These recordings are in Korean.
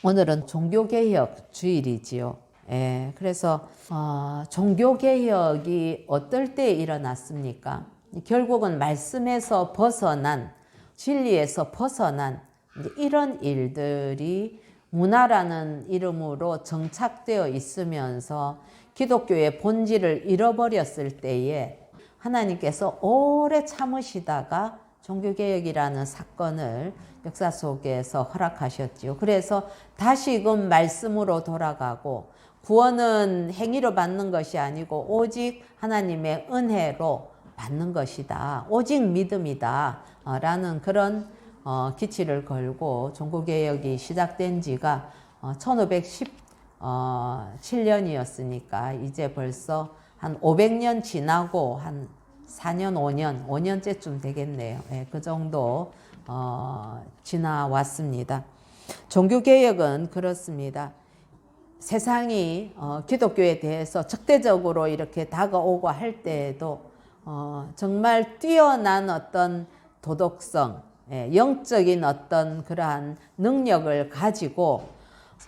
오늘은 종교개혁 주일이지요. 예, 그래서 종교개혁이 어떨 때 일어났습니까? 결국은 말씀에서 벗어난, 진리에서 벗어난 이런 일들이 문화라는 이름으로 정착되어 있으면서 기독교의 본질을 잃어버렸을 때에 하나님께서 오래 참으시다가 종교개혁이라는 사건을 역사 속에서 허락하셨지요. 그래서 다시금 말씀으로 돌아가고 구원은 행위로 받는 것이 아니고 오직 하나님의 은혜로 받는 것이다. 오직 믿음이다. 라는 그런 기치를 걸고 종교개혁이 시작된 지가 1517년이었으니까 이제 벌써 한 500년 지나고 한 4년, 5년째쯤 되겠네요. 예, 그 정도 지나왔습니다. 종교개혁은 그렇습니다. 세상이 기독교에 대해서 적대적으로 이렇게 다가오고 할 때에도 정말 뛰어난 어떤 도덕성, 영적인 어떤 그러한 능력을 가지고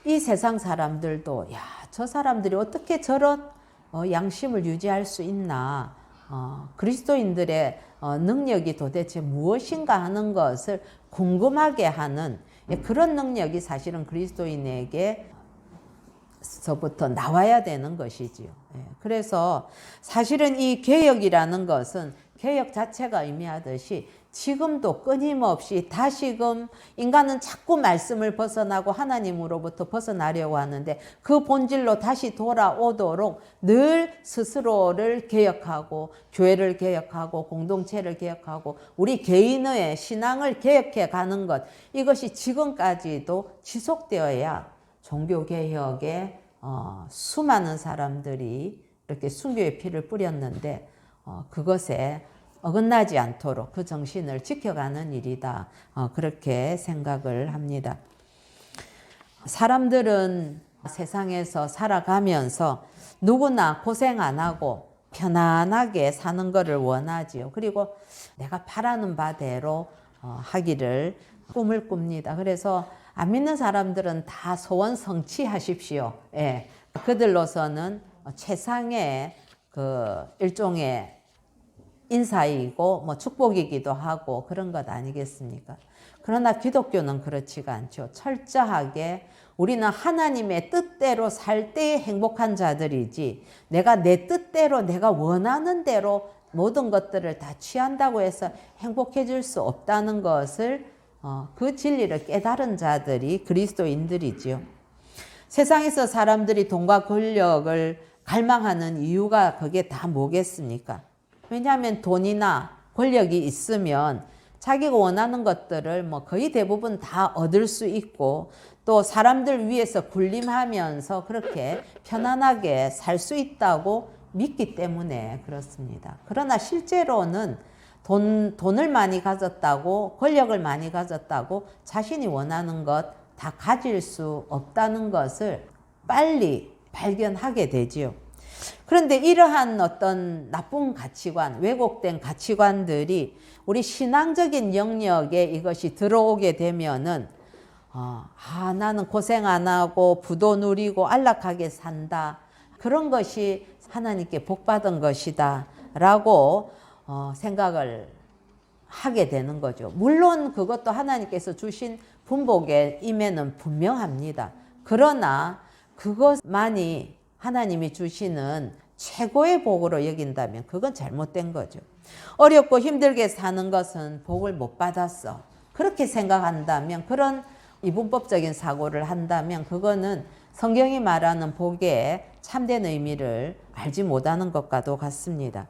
이 세상 사람들도 야, 저 사람들이 어떻게 저런 양심을 유지할 수 있나, 그리스도인들의 능력이 도대체 무엇인가 하는 것을 궁금하게 하는 그런 능력이 사실은 그리스도인에게 서부터 나와야 되는 것이지요. 그래서 사실은 이 개혁이라는 것은 개혁 자체가 의미하듯이 지금도 끊임없이 다시금 인간은 자꾸 말씀을 벗어나고 하나님으로부터 벗어나려고 하는데 그 본질로 다시 돌아오도록 늘 스스로를 개혁하고 교회를 개혁하고 공동체를 개혁하고 우리 개인의 신앙을 개혁해 가는 것, 이것이 지금까지도 지속되어야 종교개혁에 수많은 사람들이 이렇게 순교의 피를 뿌렸는데 그것에 어긋나지 않도록 그 정신을 지켜가는 일이다. 그렇게 생각을 합니다. 사람들은 세상에서 살아가면서 누구나 고생 안 하고 편안하게 사는 것을 원하지요. 그리고 내가 바라는 바대로 하기를 꿈을 꿉니다. 그래서 안 믿는 사람들은 다 소원 성취하십시오. 예. 그들로서는 최상의 그 일종의 인사이고 뭐 축복이기도 하고 그런 것 아니겠습니까? 그러나 기독교는 그렇지가 않죠. 철저하게 우리는 하나님의 뜻대로 살 때 행복한 자들이지, 내가 내 뜻대로 내가 원하는 대로 모든 것들을 다 취한다고 해서 행복해질 수 없다는 것을 그 진리를 깨달은 자들이 그리스도인들이지요. 세상에서 사람들이 돈과 권력을 갈망하는 이유가 그게 다 뭐겠습니까? 왜냐하면 돈이나 권력이 있으면 자기가 원하는 것들을 뭐 거의 대부분 다 얻을 수 있고 또 사람들 위해서 군림하면서 그렇게 편안하게 살 수 있다고 믿기 때문에 그렇습니다. 그러나 실제로는 돈을 많이 가졌다고 권력을 많이 가졌다고 자신이 원하는 것 다 가질 수 없다는 것을 빨리 발견하게 되지요. 그런데 이러한 어떤 나쁜 가치관, 왜곡된 가치관들이 우리 신앙적인 영역에 이것이 들어오게 되면은 나는 고생 안 하고 부도 누리고 안락하게 산다. 그런 것이 하나님께 복받은 것이다 라고 생각을 하게 되는 거죠. 물론 그것도 하나님께서 주신 분복의 임에는 분명합니다. 그러나 그것만이 하나님이 주시는 최고의 복으로 여긴다면 그건 잘못된 거죠. 어렵고 힘들게 사는 것은 복을 못 받았어. 그렇게 생각한다면, 그런 이분법적인 사고를 한다면 그거는 성경이 말하는 복의 참된 의미를 알지 못하는 것과도 같습니다.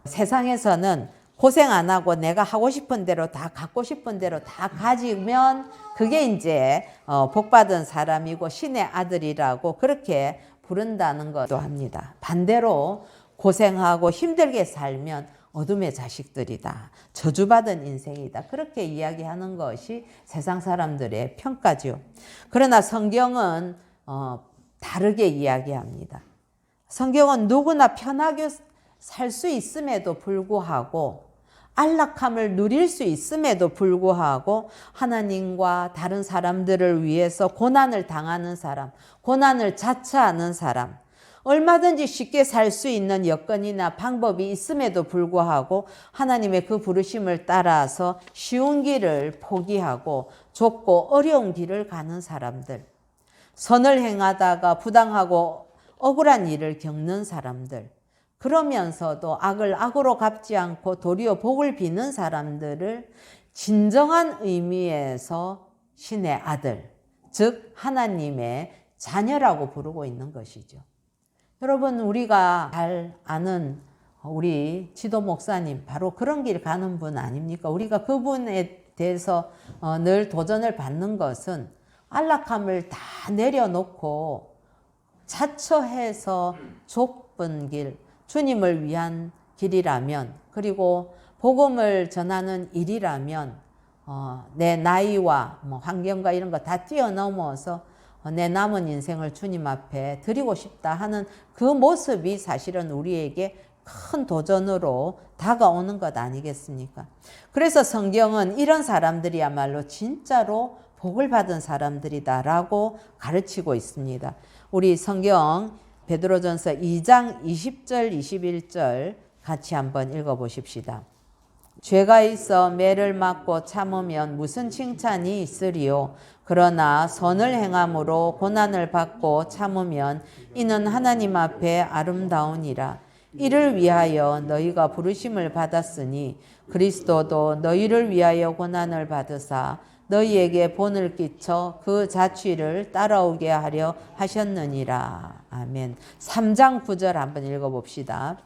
세상에서는 고생 안 하고 내가 하고 싶은 대로 다 갖고 싶은 대로 다 가지면 그게 이제 복받은 사람이고 신의 아들이라고 그렇게 부른다는 것도 합니다. 반대로 고생하고 힘들게 살면 어둠의 자식들이다. 저주받은 인생이다. 그렇게 이야기하는 것이 세상 사람들의 평가죠. 그러나 성경은 다르게 이야기합니다. 성경은 누구나 편하게 살 수 있음에도 불구하고 안락함을 누릴 수 있음에도 불구하고 하나님과 다른 사람들을 위해서 고난을 당하는 사람, 고난을 자처하는 사람, 얼마든지 쉽게 살 수 있는 여건이나 방법이 있음에도 불구하고 하나님의 그 부르심을 따라서 쉬운 길을 포기하고 좁고 어려운 길을 가는 사람들, 선을 행하다가 부당하고 억울한 일을 겪는 사람들, 그러면서도 악을 악으로 갚지 않고 도리어 복을 비는 사람들을 진정한 의미에서 신의 아들, 즉 하나님의 자녀라고 부르고 있는 것이죠. 여러분, 우리가 잘 아는 우리 지도 목사님 바로 그런 길 가는 분 아닙니까? 우리가 그분에 대해서 늘 도전을 받는 것은 안락함을 다 내려놓고 자처해서 좁은 길, 주님을 위한 길이라면, 그리고 복음을 전하는 일이라면 내 나이와 환경과 이런 거 다 뛰어넘어서 내 남은 인생을 주님 앞에 드리고 싶다 하는 그 모습이 사실은 우리에게 큰 도전으로 다가오는 것 아니겠습니까? 그래서 성경은 이런 사람들이야말로 진짜로 복을 받은 사람들이다라고 가르치고 있습니다. 우리 성경 베드로전서 2장 20절 21절 같이 한번 읽어보십시다. 죄가 있어 매를 맞고 참으면 무슨 칭찬이 있으리요. 그러나 선을 행함으로 고난을 받고 참으면 이는 하나님 앞에 아름다우니라. 이를 위하여 너희가 부르심을 받았으니 그리스도도 너희를 위하여 고난을 받으사 너희에게 본을 끼쳐 그 자취를 따라오게 하려 하셨느니라. 아멘. 3장 9절 한번 읽어봅시다.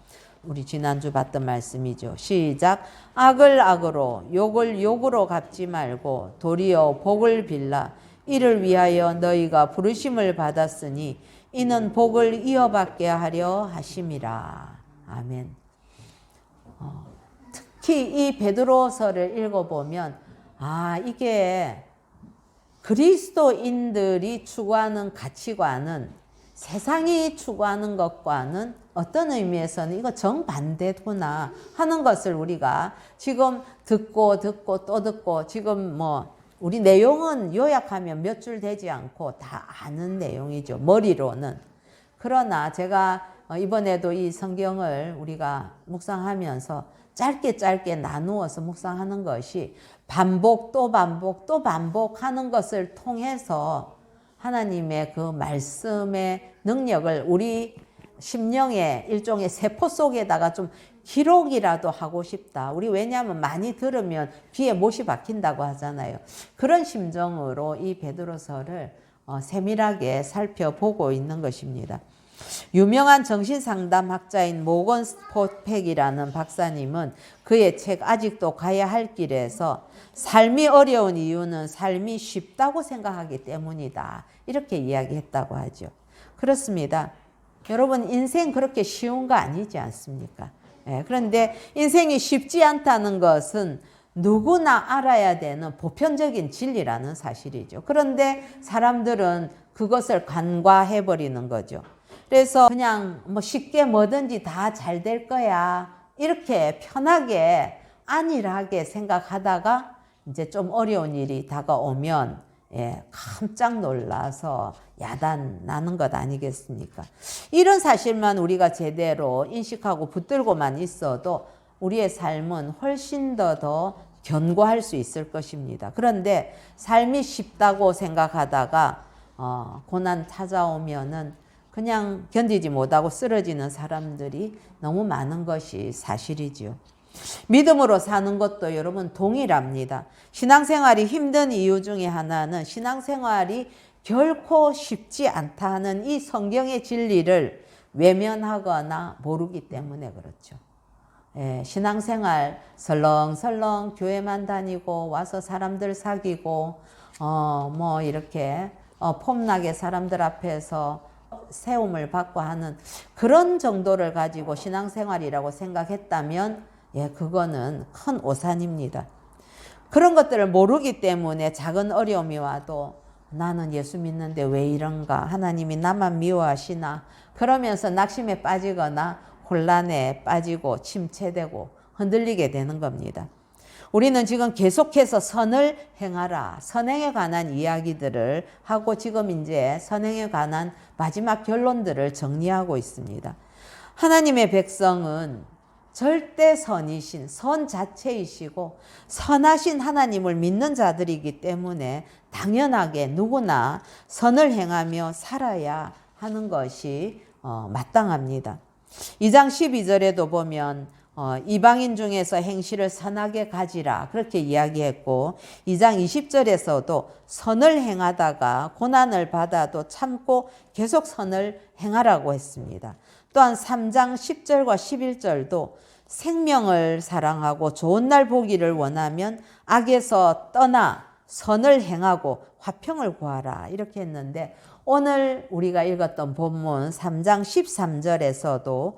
우리 지난주 봤던 말씀이죠. 시작. 악을 악으로 욕을 욕으로 갚지 말고 도리어 복을 빌라. 이를 위하여 너희가 부르심을 받았으니 이는 복을 이어받게 하려 하심이라. 아멘. 특히 이 베드로서를 읽어보면 이게 그리스도인들이 추구하는 가치관은 세상이 추구하는 것과는 어떤 의미에서는 이거 정반대구나 하는 것을 우리가 지금 듣고 또 듣고 지금 우리 내용은 요약하면 몇 줄 되지 않고 다 아는 내용이죠. 머리로는. 그러나 제가 이번에도 이 성경을 우리가 묵상하면서 짧게 나누어서 묵상하는 것이 반복 또 반복하는 것을 통해서 하나님의 그 말씀의 능력을 우리 심령의 일종의 세포 속에다가 좀 기록이라도 하고 싶다. 우리 왜냐하면 많이 들으면 귀에 못이 박힌다고 하잖아요. 그런 심정으로 이 베드로서를 세밀하게 살펴보고 있는 것입니다. 유명한 정신상담학자인 모건 스포팩이라는 박사님은 그의 책 아직도 가야 할 길에서 삶이 어려운 이유는 삶이 쉽다고 생각하기 때문이다. 이렇게 이야기했다고 하죠. 그렇습니다. 여러분, 인생 그렇게 쉬운 거 아니지 않습니까? 그런데 인생이 쉽지 않다는 것은 누구나 알아야 되는 보편적인 진리라는 사실이죠. 그런데 사람들은 그것을 간과해버리는 거죠. 그래서 그냥 쉽게 뭐든지 다 잘 될 거야. 이렇게 편하게 안일하게 생각하다가 이제 좀 어려운 일이 다가오면 깜짝 놀라서 야단나는 것 아니겠습니까? 이런 사실만 우리가 제대로 인식하고 붙들고만 있어도 우리의 삶은 훨씬 더 견고할 수 있을 것입니다. 그런데 삶이 쉽다고 생각하다가 고난 찾아오면은 그냥 견디지 못하고 쓰러지는 사람들이 너무 많은 것이 사실이지요. 믿음으로 사는 것도 여러분 동일합니다. 신앙생활이 힘든 이유 중에 하나는 신앙생활이 결코 쉽지 않다는 이 성경의 진리를 외면하거나 모르기 때문에 그렇죠. 신앙생활 설렁설렁 교회만 다니고 와서 사람들 사귀고 이렇게 폼나게 사람들 앞에서 세움을 받고 하는 그런 정도를 가지고 신앙생활이라고 생각했다면 그거는 큰 오산입니다. 그런 것들을 모르기 때문에 작은 어려움이 와도 나는 예수 믿는데 왜 이런가? 하나님이 나만 미워하시나? 그러면서 낙심에 빠지거나 혼란에 빠지고 침체되고 흔들리게 되는 겁니다. 우리는 지금 계속해서 선을 행하라, 선행에 관한 이야기들을 하고 지금 이제 선행에 관한 마지막 결론들을 정리하고 있습니다. 하나님의 백성은 절대 선이신 선 자체이시고 선하신 하나님을 믿는 자들이기 때문에 당연하게 누구나 선을 행하며 살아야 하는 것이 마땅합니다. 2장 12절에도 보면 이방인 중에서 행실을 선하게 가지라 그렇게 이야기했고 2장 20절에서도 선을 행하다가 고난을 받아도 참고 계속 선을 행하라고 했습니다. 또한 3장 10절과 11절도 생명을 사랑하고 좋은 날 보기를 원하면 악에서 떠나 선을 행하고 화평을 구하라 이렇게 했는데 오늘 우리가 읽었던 본문 3장 13절에서도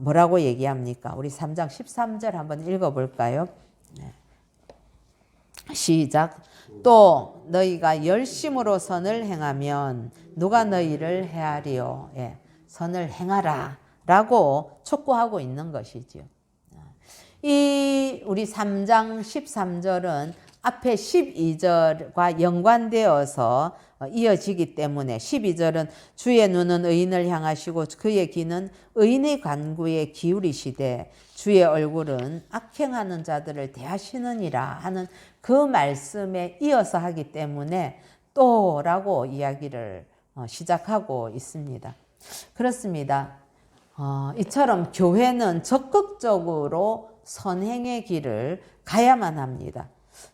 뭐라고 얘기합니까? 우리 3장 13절 한번 읽어볼까요? 네. 시작. 또 너희가 열심으로 선을 행하면 누가 너희를 해하리요? 예. 선을 행하라 라고 촉구하고 있는 것이지요. 이 우리 3장 13절은 앞에 12절과 연관되어서 이어지기 때문에 12절은 주의 눈은 의인을 향하시고 그의 귀는 의인의 간구에 기울이시되 주의 얼굴은 악행하는 자들을 대하시느니라 하는 그 말씀에 이어서 하기 때문에 또라고 이야기를 시작하고 있습니다. 그렇습니다. 이처럼 교회는 적극적으로 선행의 길을 가야만 합니다.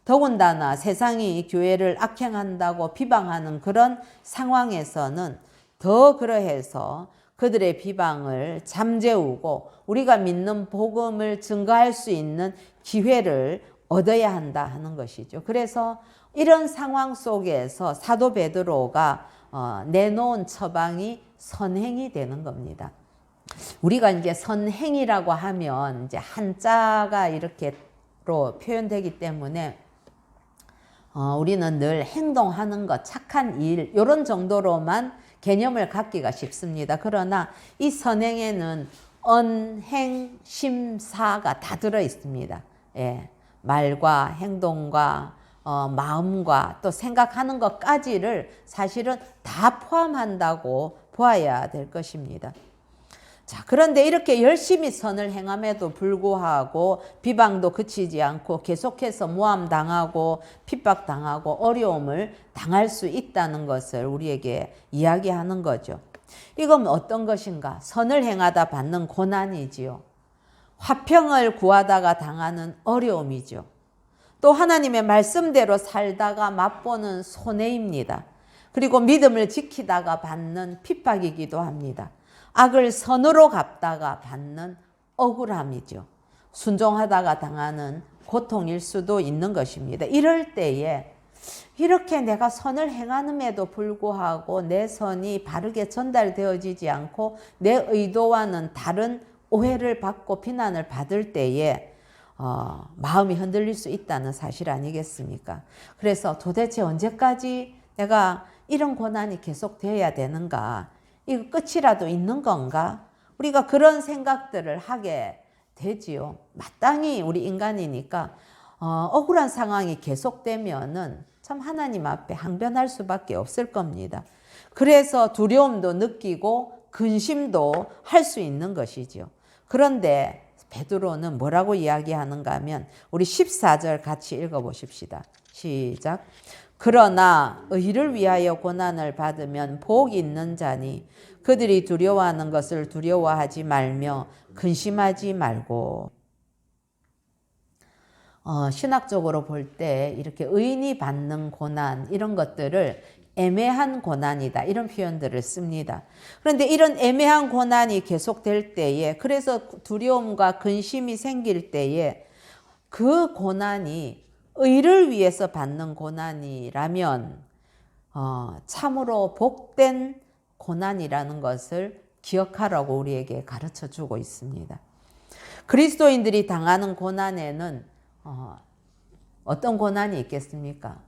더군다나 세상이 교회를 악행한다고 비방하는 그런 상황에서는 더 그러해서 그들의 비방을 잠재우고 우리가 믿는 복음을 증거할 수 있는 기회를 얻어야 한다 하는 것이죠. 그래서 이런 상황 속에서 사도 베드로가 내놓은 처방이 선행이 되는 겁니다. 우리가 이제 선행이라고 하면 이제 한자가 이렇게로 표현되기 때문에 우리는 늘 행동하는 것, 착한 일 이런 정도로만 개념을 갖기가 쉽습니다. 그러나 이 선행에는 언행, 심사가 다 들어 있습니다. 예, 말과 행동과 마음과 또 생각하는 것까지를 사실은 다 포함한다고 보아야 될 것입니다. 자, 그런데 이렇게 열심히 선을 행함에도 불구하고 비방도 그치지 않고 계속해서 모함당하고 핍박당하고 어려움을 당할 수 있다는 것을 우리에게 이야기하는 거죠. 이건 어떤 것인가? 선을 행하다 받는 고난이지요. 화평을 구하다가 당하는 어려움이죠. 또 하나님의 말씀대로 살다가 맛보는 손해입니다. 그리고 믿음을 지키다가 받는 핍박이기도 합니다. 악을 선으로 갚다가 받는 억울함이죠. 순종하다가 당하는 고통일 수도 있는 것입니다. 이럴 때에 이렇게 내가 선을 행함에도 불구하고 내 선이 바르게 전달되어지지 않고 내 의도와는 다른 오해를 받고 비난을 받을 때에 마음이 흔들릴 수 있다는 사실 아니겠습니까? 그래서 도대체 언제까지 내가 이런 고난이 계속되어야 되는가? 이거 끝이라도 있는 건가? 우리가 그런 생각들을 하게 되지요. 마땅히 우리 인간이니까 억울한 상황이 계속되면은 참 하나님 앞에 항변할 수밖에 없을 겁니다. 그래서 두려움도 느끼고 근심도 할 수 있는 것이죠. 그런데 베드로는 뭐라고 이야기하는가 하면 우리 14절 같이 읽어보십시다. 시작. 그러나 의를 위하여 고난을 받으면 복 있는 자니 그들이 두려워하는 것을 두려워하지 말며 근심하지 말고. 신학적으로 볼 때 이렇게 의인이 받는 고난 이런 것들을 애매한 고난이다 이런 표현들을 씁니다. 그런데 이런 애매한 고난이 계속될 때에 그래서 두려움과 근심이 생길 때에 그 고난이 의를 위해서 받는 고난이라면 참으로 복된 고난이라는 것을 기억하라고 우리에게 가르쳐 주고 있습니다. 그리스도인들이 당하는 고난에는 어떤 고난이 있겠습니까?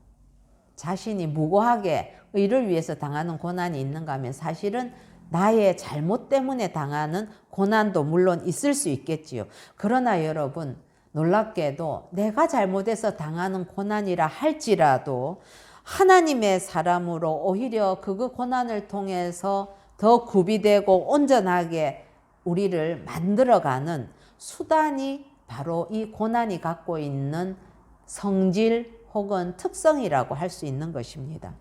자신이 무고하게 의를 위해서 당하는 고난이 있는가 하면 사실은 나의 잘못 때문에 당하는 고난도 물론 있을 수 있겠지요. 그러나 여러분, 놀랍게도 내가 잘못해서 당하는 고난이라 할지라도 하나님의 사람으로 오히려 그 고난을 통해서 더 구비되고 온전하게 우리를 만들어가는 수단이 바로 이 고난이 갖고 있는 성질 혹은 특성이라고 할 수 있는 것입니다.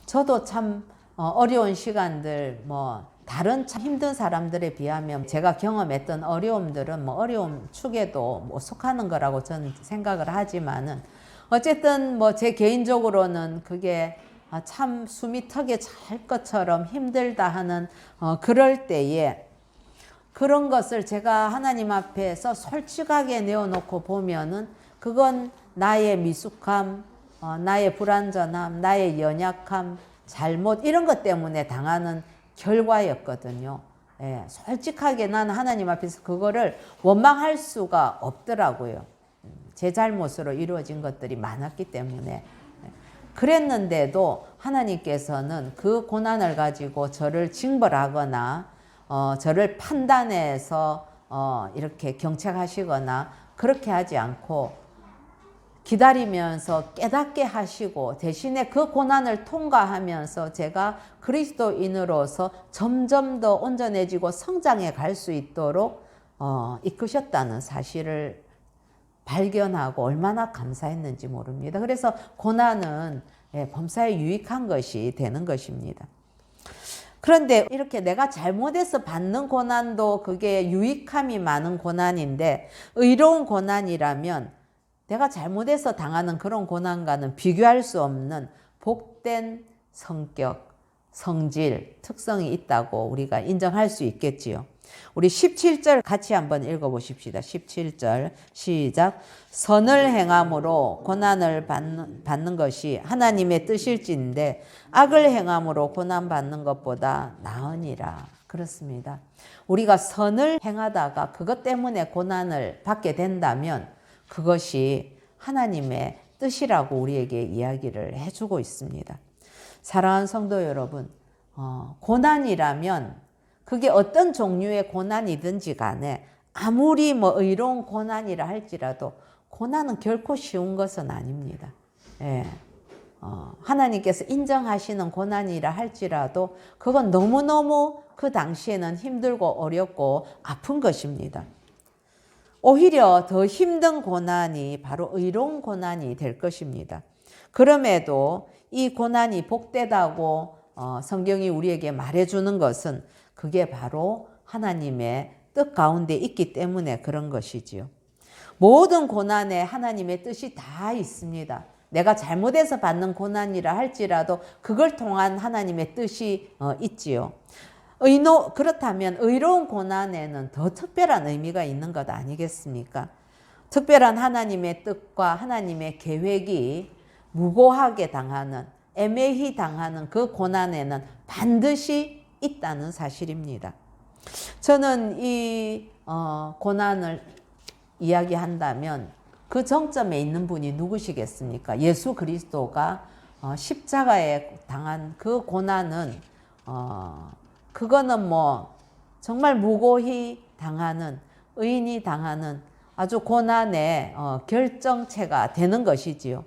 저도 참 어려운 시간들, 다른 참 힘든 사람들에 비하면 제가 경험했던 어려움들은 어려움 축에도 속하는 거라고 저는 생각을 하지만은 어쨌든 제 개인적으로는 그게 참 숨이 턱에 찰 것처럼 힘들다 하는 그럴 때에 그런 것을 제가 하나님 앞에서 솔직하게 내어놓고 보면은 그건 나의 미숙함, 나의 불완전함, 나의 연약함, 잘못 이런 것 때문에 당하는 결과였거든요. 예, 솔직하게 나는 하나님 앞에서 그거를 원망할 수가 없더라고요. 제 잘못으로 이루어진 것들이 많았기 때문에. 그랬는데도 하나님께서는 그 고난을 가지고 저를 징벌하거나 저를 판단해서 이렇게 경책하시거나 그렇게 하지 않고 기다리면서 깨닫게 하시고 대신에 그 고난을 통과하면서 제가 그리스도인으로서 점점 더 온전해지고 성장해 갈 수 있도록 이끄셨다는 사실을 발견하고 얼마나 감사했는지 모릅니다. 그래서 고난은 범사에 유익한 것이 되는 것입니다. 그런데 이렇게 내가 잘못해서 받는 고난도 그게 유익함이 많은 고난인데 의로운 고난이라면 내가 잘못해서 당하는 그런 고난과는 비교할 수 없는 복된 성격, 성질, 특성이 있다고 우리가 인정할 수 있겠지요. 우리 17절 같이 한번 읽어보십시다. 17절 시작. 선을 행함으로 고난을 받는 것이 하나님의 뜻일진데 악을 행함으로 고난받는 것보다 나으니라. 그렇습니다. 우리가 선을 행하다가 그것 때문에 고난을 받게 된다면 그것이 하나님의 뜻이라고 우리에게 이야기를 해주고 있습니다. 사랑하는 성도 여러분, 고난이라면 그게 어떤 종류의 고난이든지 간에 아무리 의로운 고난이라 할지라도 고난은 결코 쉬운 것은 아닙니다. 예. 하나님께서 인정하시는 고난이라 할지라도 그건 너무너무 그 당시에는 힘들고 어렵고 아픈 것입니다. 오히려 더 힘든 고난이 바로 의로운 고난이 될 것입니다. 그럼에도 이 고난이 복되다고 성경이 우리에게 말해주는 것은 그게 바로 하나님의 뜻 가운데 있기 때문에 그런 것이지요. 모든 고난에 하나님의 뜻이 다 있습니다. 내가 잘못해서 받는 고난이라 할지라도 그걸 통한 하나님의 뜻이 있지요. 그렇다면 의로운 고난에는 더 특별한 의미가 있는 것 아니겠습니까? 특별한 하나님의 뜻과 하나님의 계획이 무고하게 당하는, 애매히 당하는 그 고난에는 반드시 있다는 사실입니다. 저는 이 고난을 이야기한다면 그 정점에 있는 분이 누구시겠습니까? 예수 그리스도가 십자가에 당한 그 고난은 그거는 정말 무고히 당하는, 의인이 당하는 아주 고난의 결정체가 되는 것이지요.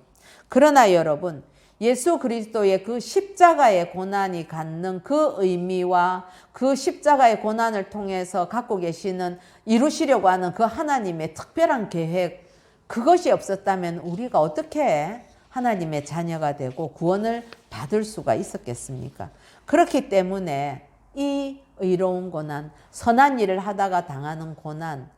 그러나 여러분, 예수 그리스도의 그 십자가의 고난이 갖는 그 의미와 그 십자가의 고난을 통해서 갖고 계시는 이루시려고 하는 그 하나님의 특별한 계획, 그것이 없었다면 우리가 어떻게 하나님의 자녀가 되고 구원을 받을 수가 있었겠습니까? 그렇기 때문에 이 의로운 고난, 선한 일을 하다가 당하는 고난,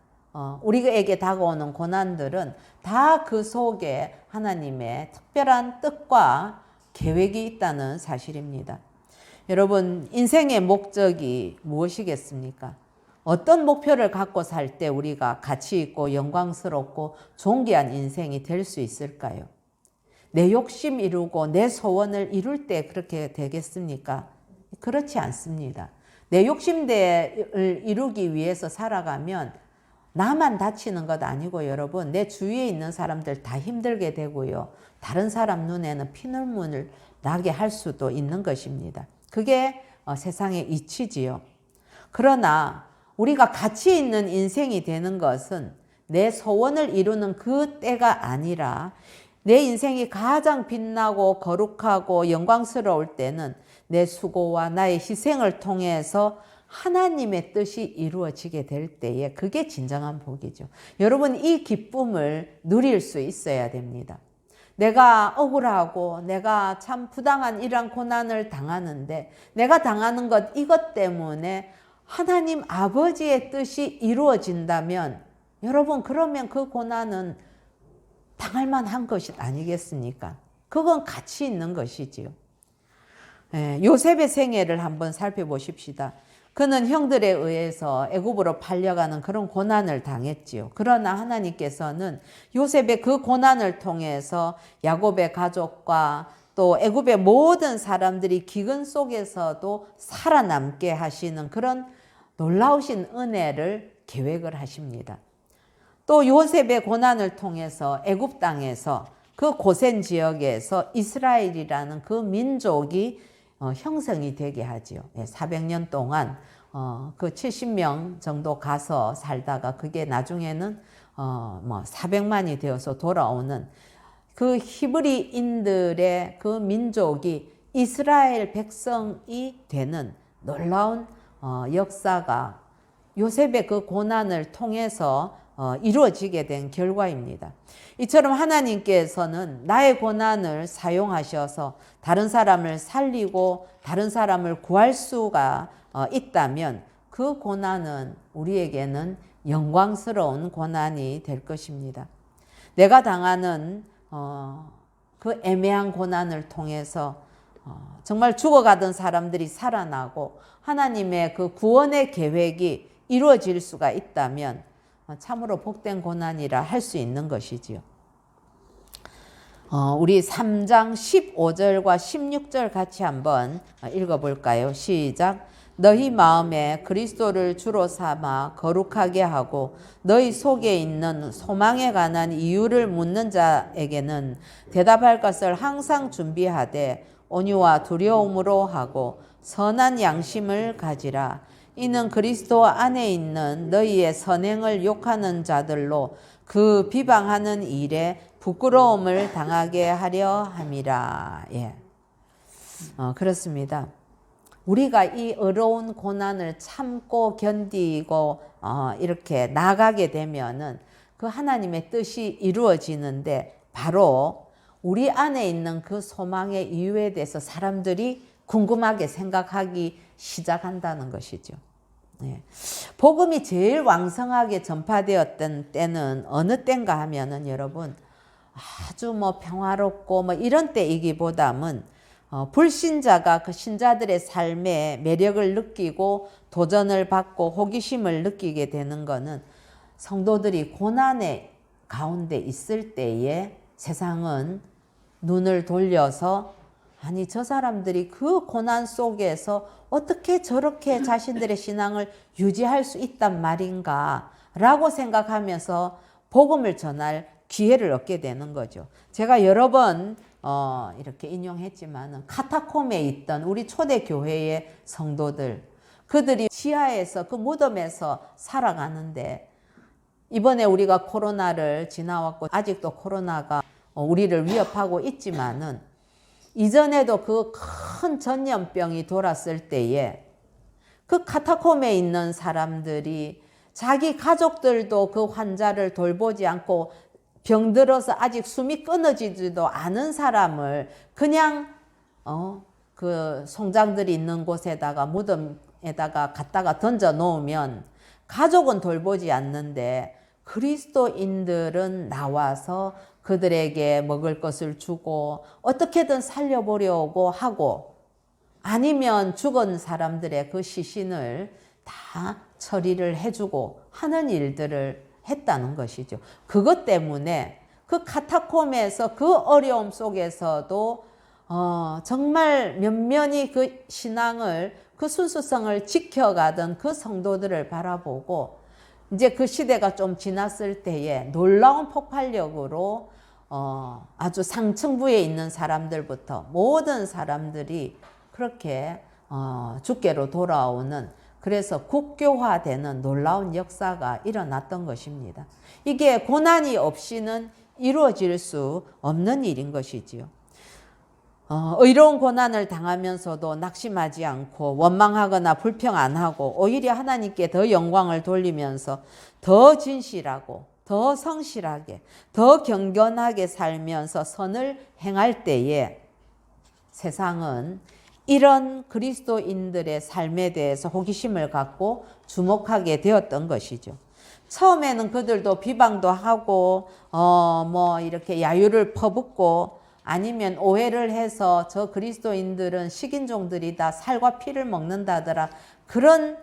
우리에게 다가오는 고난들은 다 그 속에 하나님의 특별한 뜻과 계획이 있다는 사실입니다. 여러분, 인생의 목적이 무엇이겠습니까? 어떤 목표를 갖고 살 때 우리가 가치 있고 영광스럽고 존귀한 인생이 될 수 있을까요? 내 욕심 이루고 내 소원을 이룰 때 그렇게 되겠습니까? 그렇지 않습니다. 내 욕심대를 이루기 위해서 살아가면 나만 다치는 것 아니고 여러분, 내 주위에 있는 사람들 다 힘들게 되고요. 다른 사람 눈에는 피눈물을 나게 할 수도 있는 것입니다. 그게 세상의 이치지요. 그러나 우리가 가치 있는 인생이 되는 것은 내 소원을 이루는 그 때가 아니라 내 인생이 가장 빛나고 거룩하고 영광스러울 때는 내 수고와 나의 희생을 통해서 하나님의 뜻이 이루어지게 될 때에 그게 진정한 복이죠. 여러분, 이 기쁨을 누릴 수 있어야 됩니다. 내가 억울하고 내가 참 부당한 이런 고난을 당하는데 내가 당하는 것 이것 때문에 하나님 아버지의 뜻이 이루어진다면 여러분, 그러면 그 고난은 당할 만한 것이 아니겠습니까? 그건 가치 있는 것이지요. 요셉의 생애를 한번 살펴보십시다. 그는 형들에 의해서 애굽으로 팔려가는 그런 고난을 당했지요. 그러나 하나님께서는 요셉의 그 고난을 통해서 야곱의 가족과 또 애굽의 모든 사람들이 기근 속에서도 살아남게 하시는 그런 놀라우신 은혜를 계획을 하십니다. 또 요셉의 고난을 통해서 애굽 땅에서 그 고센 지역에서 이스라엘이라는 그 민족이 형성이 되게 하지요. 400년 동안 그 70명 정도 가서 살다가 그게 나중에는 400만이 되어서 돌아오는 그 히브리인들의 그 민족이 이스라엘 백성이 되는 놀라운 역사가 요셉의 그 고난을 통해서 이루어지게 된 결과입니다. 이처럼 하나님께서는 나의 고난을 사용하셔서 다른 사람을 살리고 다른 사람을 구할 수가 있다면 그 고난은 우리에게는 영광스러운 고난이 될 것입니다. 내가 당하는 그 애매한 고난을 통해서 정말 죽어가던 사람들이 살아나고 하나님의 그 구원의 계획이 이루어질 수가 있다면 참으로 복된 고난이라 할 수 있는 것이지요. 우리 3장 15절과 16절 같이 한번 읽어볼까요? 시작. 너희 마음에 그리스도를 주로 삼아 거룩하게 하고 너희 속에 있는 소망에 관한 이유를 묻는 자에게는 대답할 것을 항상 준비하되 온유와 두려움으로 하고 선한 양심을 가지라. 이는 그리스도 안에 있는 너희의 선행을 욕하는 자들로 그 비방하는 일에 부끄러움을 당하게 하려 함이라. 그렇습니다. 우리가 이 어려운 고난을 참고 견디고 이렇게 나가게 되면은 그 하나님의 뜻이 이루어지는데 바로 우리 안에 있는 그 소망의 이유에 대해서 사람들이 궁금하게 생각하기 시작한다는 것이죠. 복음이 제일 왕성하게 전파되었던 때는 어느 때인가 하면은 여러분 아주 평화롭고 이런 때이기보다는 불신자가 그 신자들의 삶에 매력을 느끼고 도전을 받고 호기심을 느끼게 되는 것은 성도들이 고난의 가운데 있을 때에 세상은 눈을 돌려서 아니 저 사람들이 그 고난 속에서 어떻게 저렇게 자신들의 신앙을 유지할 수 있단 말인가 라고 생각하면서 복음을 전할 기회를 얻게 되는 거죠. 제가 여러 번 이렇게 인용했지만 카타콤에 있던 우리 초대교회의 성도들, 그들이 지하에서 그 무덤에서 살아가는데 이번에 우리가 코로나를 지나왔고 아직도 코로나가 우리를 위협하고 있지만은 이전에도 그 큰 전염병이 돌았을 때에 그 카타콤에 있는 사람들이 자기 가족들도 그 환자를 돌보지 않고 병들어서 아직 숨이 끊어지지도 않은 사람을 그냥 그 송장들이 있는 곳에다가 무덤에다가 갖다가 던져 놓으면 가족은 돌보지 않는데 그리스도인들은 나와서 그들에게 먹을 것을 주고 어떻게든 살려보려고 하고 아니면 죽은 사람들의 그 시신을 다 처리를 해주고 하는 일들을 했다는 것이죠. 그것 때문에 그 카타콤에서 그 어려움 속에서도 정말 면면히 그 신앙을 그 순수성을 지켜가던 그 성도들을 바라보고 이제 그 시대가 좀 지났을 때에 놀라운 폭발력으로 아주 상층부에 있는 사람들부터 모든 사람들이 그렇게 주께로 돌아오는, 그래서 국교화되는 놀라운 역사가 일어났던 것입니다. 이게 고난이 없이는 이루어질 수 없는 일인 것이지요. 의로운 고난을 당하면서도 낙심하지 않고 원망하거나 불평 안 하고 오히려 하나님께 더 영광을 돌리면서 더 진실하고 더 성실하게 더 경건하게 살면서 선을 행할 때에 세상은 이런 그리스도인들의 삶에 대해서 호기심을 갖고 주목하게 되었던 것이죠. 처음에는 그들도 비방도 하고 이렇게 야유를 퍼붓고 아니면 오해를 해서 저 그리스도인들은 식인종들이다, 살과 피를 먹는다더라, 그런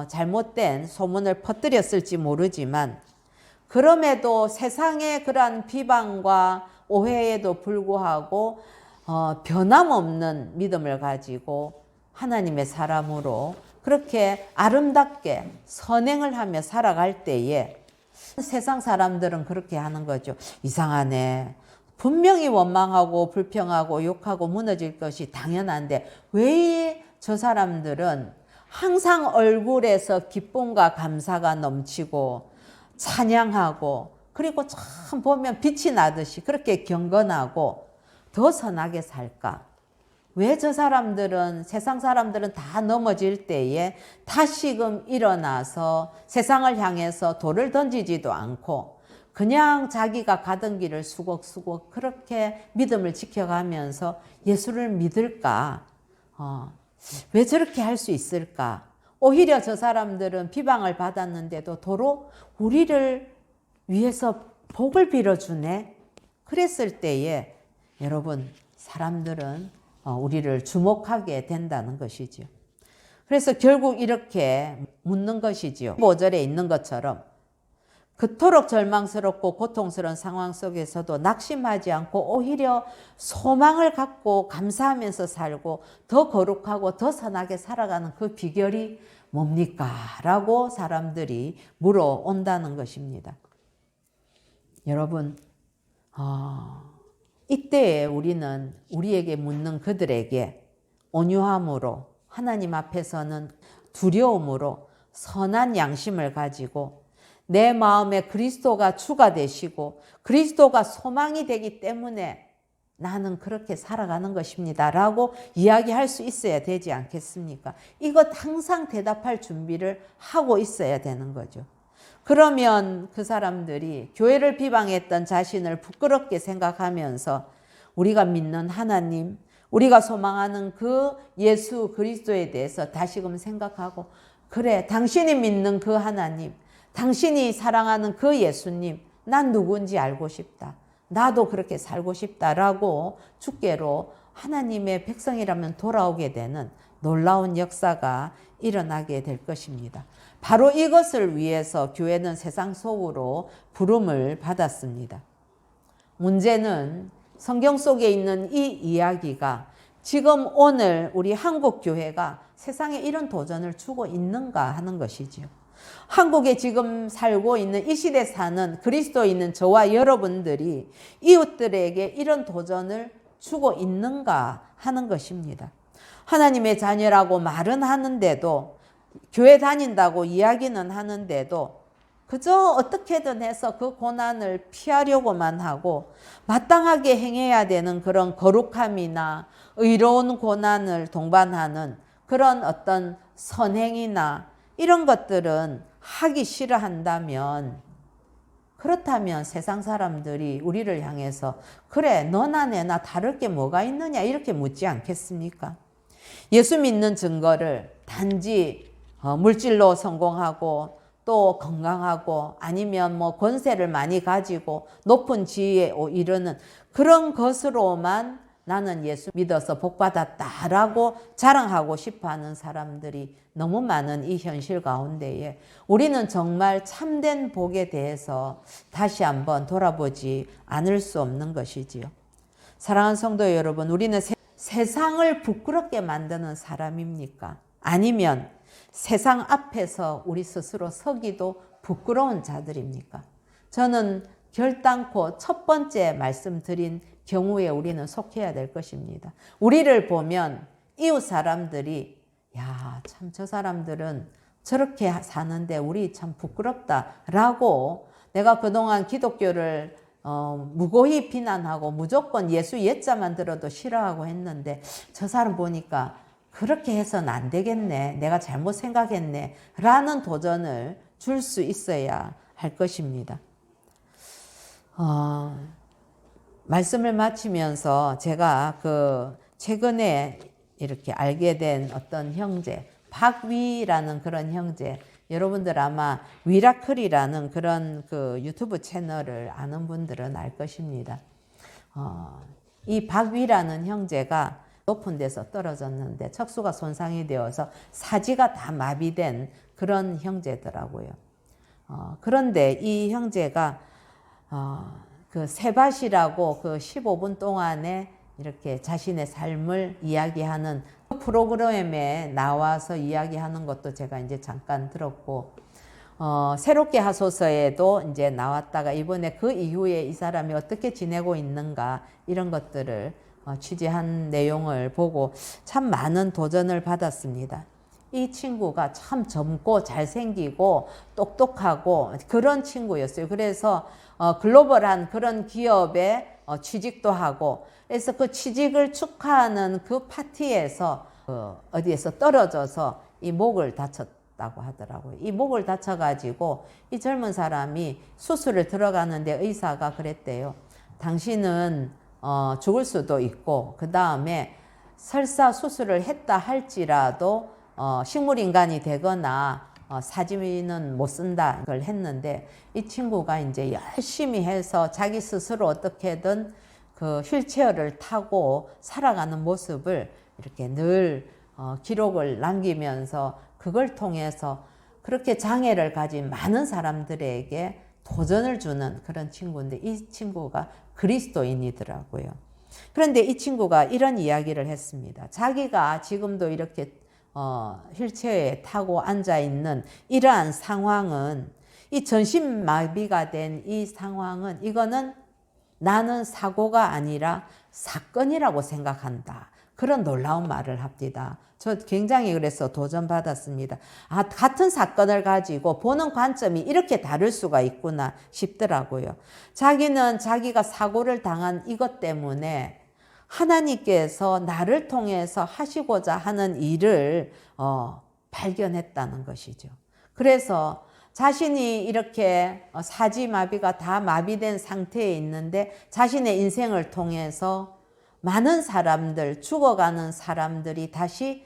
잘못된 소문을 퍼뜨렸을지 모르지만, 그럼에도 세상의 그러한 비방과 오해에도 불구하고 변함없는 믿음을 가지고 하나님의 사람으로 그렇게 아름답게 선행을 하며 살아갈 때에 세상 사람들은 그렇게 하는 거죠. 이상하네. 분명히 원망하고 불평하고 욕하고 무너질 것이 당연한데 왜 저 사람들은 항상 얼굴에서 기쁨과 감사가 넘치고 찬양하고, 그리고 참 보면 빛이 나듯이 그렇게 경건하고 더 선하게 살까? 왜 저 사람들은, 세상 사람들은 다 넘어질 때에 다시금 일어나서 세상을 향해서 돌을 던지지도 않고 그냥 자기가 가던 길을 수곡수곡 그렇게 믿음을 지켜가면서 예수를 믿을까? 왜 저렇게 할 수 있을까? 오히려 저 사람들은 비방을 받았는데도 도로 우리를 위해서 복을 빌어주네? 그랬을 때에 여러분, 사람들은 우리를 주목하게 된다는 것이죠. 그래서 결국 이렇게 묻는 것이지요. 5절에 있는 것처럼 그토록 절망스럽고 고통스러운 상황 속에서도 낙심하지 않고 오히려 소망을 갖고 감사하면서 살고 더 거룩하고 더 선하게 살아가는 그 비결이 뭡니까? 라고 사람들이 물어온다는 것입니다. 여러분, 이때에 우리는 우리에게 묻는 그들에게 온유함으로, 하나님 앞에서는 두려움으로 선한 양심을 가지고 내 마음에 그리스도가 주가 되시고 그리스도가 소망이 되기 때문에 나는 그렇게 살아가는 것입니다 라고 이야기할 수 있어야 되지 않겠습니까? 이것 항상 대답할 준비를 하고 있어야 되는 거죠. 그러면 그 사람들이 교회를 비방했던 자신을 부끄럽게 생각하면서 우리가 믿는 하나님, 우리가 소망하는 그 예수 그리스도에 대해서 다시금 생각하고, 그래, 당신이 믿는 그 하나님, 당신이 사랑하는 그 예수님, 난 누군지 알고 싶다. 나도 그렇게 살고 싶다라고 주께로 하나님의 백성이라면 돌아오게 되는 놀라운 역사가 일어나게 될 것입니다. 바로 이것을 위해서 교회는 세상 속으로 부름을 받았습니다. 문제는 성경 속에 있는 이 이야기가 지금 오늘 우리 한국 교회가 세상에 이런 도전을 주고 있는가 하는 것이지요. 한국에 지금 살고 있는 이 시대 사는 그리스도인은 저와 여러분들이 이웃들에게 이런 도전을 주고 있는가 하는 것입니다. 하나님의 자녀라고 말은 하는데도, 교회 다닌다고 이야기는 하는데도 그저 어떻게든 해서 그 고난을 피하려고만 하고 마땅하게 행해야 되는 그런 거룩함이나 의로운 고난을 동반하는 그런 어떤 선행이나 이런 것들은 하기 싫어한다면, 그렇다면 세상 사람들이 우리를 향해서 그래, 너나 내나 다를 게 뭐가 있느냐 이렇게 묻지 않겠습니까? 예수 믿는 증거를 단지 물질로 성공하고 또 건강하고 아니면 권세를 많이 가지고 높은 지위에 이르는 그런 것으로만 나는 예수 믿어서 복받았다라고 자랑하고 싶어하는 사람들이 너무 많은 이 현실 가운데에 우리는 정말 참된 복에 대해서 다시 한번 돌아보지 않을 수 없는 것이지요. 사랑하는 성도 여러분, 우리는 세상을 부끄럽게 만드는 사람입니까? 아니면 세상 앞에서 우리 스스로 서기도 부끄러운 자들입니까? 저는 결단코 첫 번째 말씀드린 경우에 우리는 속해야 될 것입니다. 우리를 보면 이웃 사람들이 야, 참 저 사람들은 저렇게 사는데 우리 참 부끄럽다라고 내가 그동안 기독교를 무고히 비난하고 무조건 예수 예자만 들어도 싫어하고 했는데 저 사람 보니까 그렇게 해서는 안 되겠네. 내가 잘못 생각했네. 라는 도전을 줄 수 있어야 할 것입니다. 말씀을 마치면서 제가 최근에 이렇게 알게 된 어떤 형제, 박위라는 그런 형제, 여러분들 아마 위라클이라는 그런 유튜브 채널을 아는 분들은 알 것입니다. 이 박위라는 형제가 높은 데서 떨어졌는데 척수가 손상이 되어서 사지가 다 마비된 그런 형제더라고요. 그런데 이 형제가 세밭이라고 15분 동안에 이렇게 자신의 삶을 이야기하는 그 프로그램에 나와서 이야기하는 것도 제가 이제 잠깐 들었고, 새롭게 하소서에도 이제 나왔다가 이번에 그 이후에 이 사람이 어떻게 지내고 있는가 이런 것들을 취재한 내용을 보고 참 많은 도전을 받았습니다. 이 친구가 참 젊고 잘생기고 똑똑하고 그런 친구였어요. 그래서 글로벌한 그런 기업에 취직도 하고, 그래서 그 취직을 축하하는 그 파티에서 어디에서 떨어져서 이 목을 다쳤다고 하더라고요. 이 목을 다쳐가지고 이 젊은 사람이 수술을 들어가는데 의사가 그랬대요. 당신은 죽을 수도 있고, 그 다음에 설사 수술을 했다 할지라도 식물인간이 되거나 사지는 못 쓴다 걸 했는데, 이 친구가 이제 열심히 해서 자기 스스로 어떻게든 그 휠체어를 타고 살아가는 모습을 이렇게 늘 기록을 남기면서 그걸 통해서 그렇게 장애를 가진 많은 사람들에게 도전을 주는 그런 친구인데, 이 친구가 그리스도인이더라고요. 그런데 이 친구가 이런 이야기를 했습니다. 자기가 지금도 이렇게 휠체어에 타고 앉아있는 이러한 상황은, 이 전신마비가 된 이 상황은, 이거는 나는 사고가 아니라 사건이라고 생각한다. 그런 놀라운 말을 합니다. 저 굉장히 그래서 도전받았습니다. 같은 사건을 가지고 보는 관점이 이렇게 다를 수가 있구나 싶더라고요. 자기는 자기가 사고를 당한 이것 때문에 하나님께서 나를 통해서 하시고자 하는 일을 발견했다는 것이죠. 그래서 자신이 이렇게 사지마비가 다 마비된 상태에 있는데 자신의 인생을 통해서 많은 사람들, 죽어가는 사람들이 다시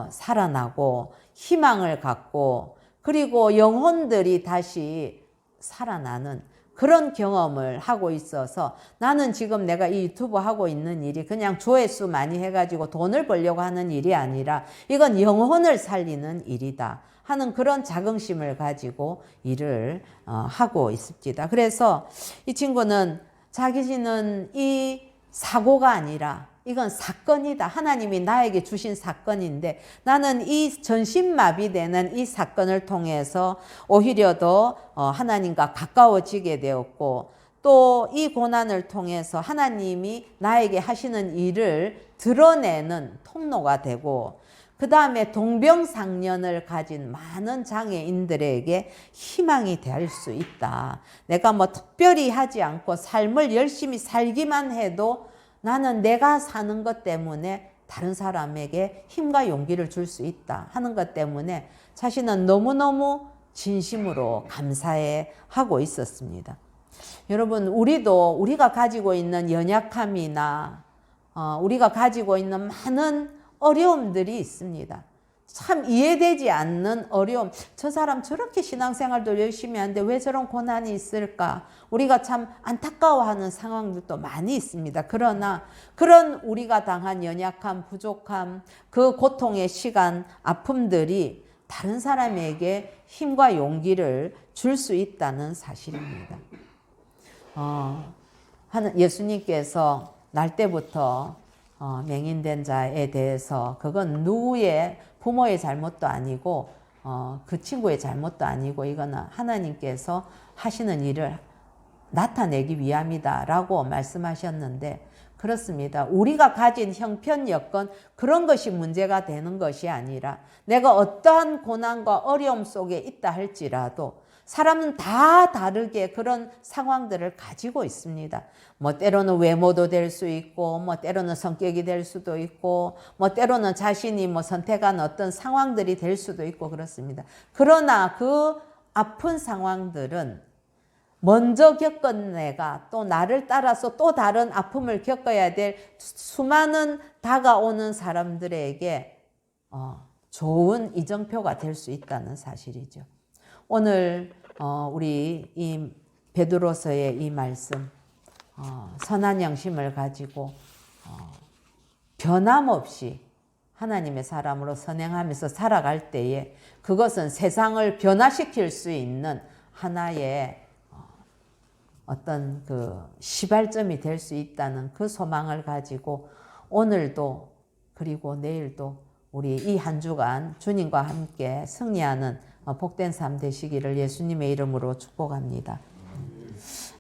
살아나고 희망을 갖고, 그리고 영혼들이 다시 살아나는 그런 경험을 하고 있어서, 나는 지금 내가 이 유튜브 하고 있는 일이 그냥 조회수 많이 해가지고 돈을 벌려고 하는 일이 아니라 이건 영혼을 살리는 일이다 하는 그런 자긍심을 가지고 일을 하고 있습니다. 그래서 이 친구는 자기는 이 사고가 아니라 이건 사건이다. 하나님이 나에게 주신 사건인데 나는 이 전신마비되는 이 사건을 통해서 오히려 더 하나님과 가까워지게 되었고, 또 이 고난을 통해서 하나님이 나에게 하시는 일을 드러내는 통로가 되고, 그 다음에 동병상련을 가진 많은 장애인들에게 희망이 될 수 있다. 내가 뭐 특별히 하지 않고 삶을 열심히 살기만 해도 나는 내가 사는 것 때문에 다른 사람에게 힘과 용기를 줄 수 있다 하는 것 때문에 자신은 너무너무 진심으로 감사해 하고 있었습니다. 여러분, 우리가 가지고 있는 연약함이나 우리가 가지고 있는 많은 어려움들이 있습니다. 참 이해되지 않는 어려움. 저 사람 저렇게 신앙생활도 열심히 하는데 왜 저런 고난이 있을까? 우리가 참 안타까워하는 상황들도 많이 있습니다. 그러나 그런 우리가 당한 연약함, 부족함, 그 고통의 시간, 아픔들이 다른 사람에게 힘과 용기를 줄 수 있다는 사실입니다. 예수님께서 날 때부터 맹인된 자에 대해서, 그건 누구의 부모의 잘못도 아니고 그 친구의 잘못도 아니고, 이거는 하나님께서 하시는 일을 나타내기 위함이다라고 말씀하셨는데 그렇습니다. 우리가 가진 형편 여건 그런 것이 문제가 되는 것이 아니라 내가 어떠한 고난과 어려움 속에 있다 할지라도 사람은 다 다르게 그런 상황들을 가지고 있습니다. 뭐 때로는 외모도 될 수 있고 뭐 때로는 성격이 될 수도 있고 뭐 때로는 자신이 뭐 선택한 어떤 상황들이 될 수도 있고 그렇습니다. 그러나 그 아픈 상황들은 먼저 겪은 내가 또 나를 따라서 또 다른 아픔을 겪어야 될 수많은 다가오는 사람들에게 좋은 이정표가 될 수 있다는 사실이죠. 오늘 우리 이 베드로서의 이 말씀 선한 영심을 가지고 변함없이 하나님의 사람으로 선행하면서 살아갈 때에 그것은 세상을 변화시킬 수 있는 하나의 어떤 그 시발점이 될 수 있다는 그 소망을 가지고 오늘도 그리고 내일도 우리 이 한 주간 주님과 함께 승리하는 복된 삶 되시기를 예수님의 이름으로 축복합니다.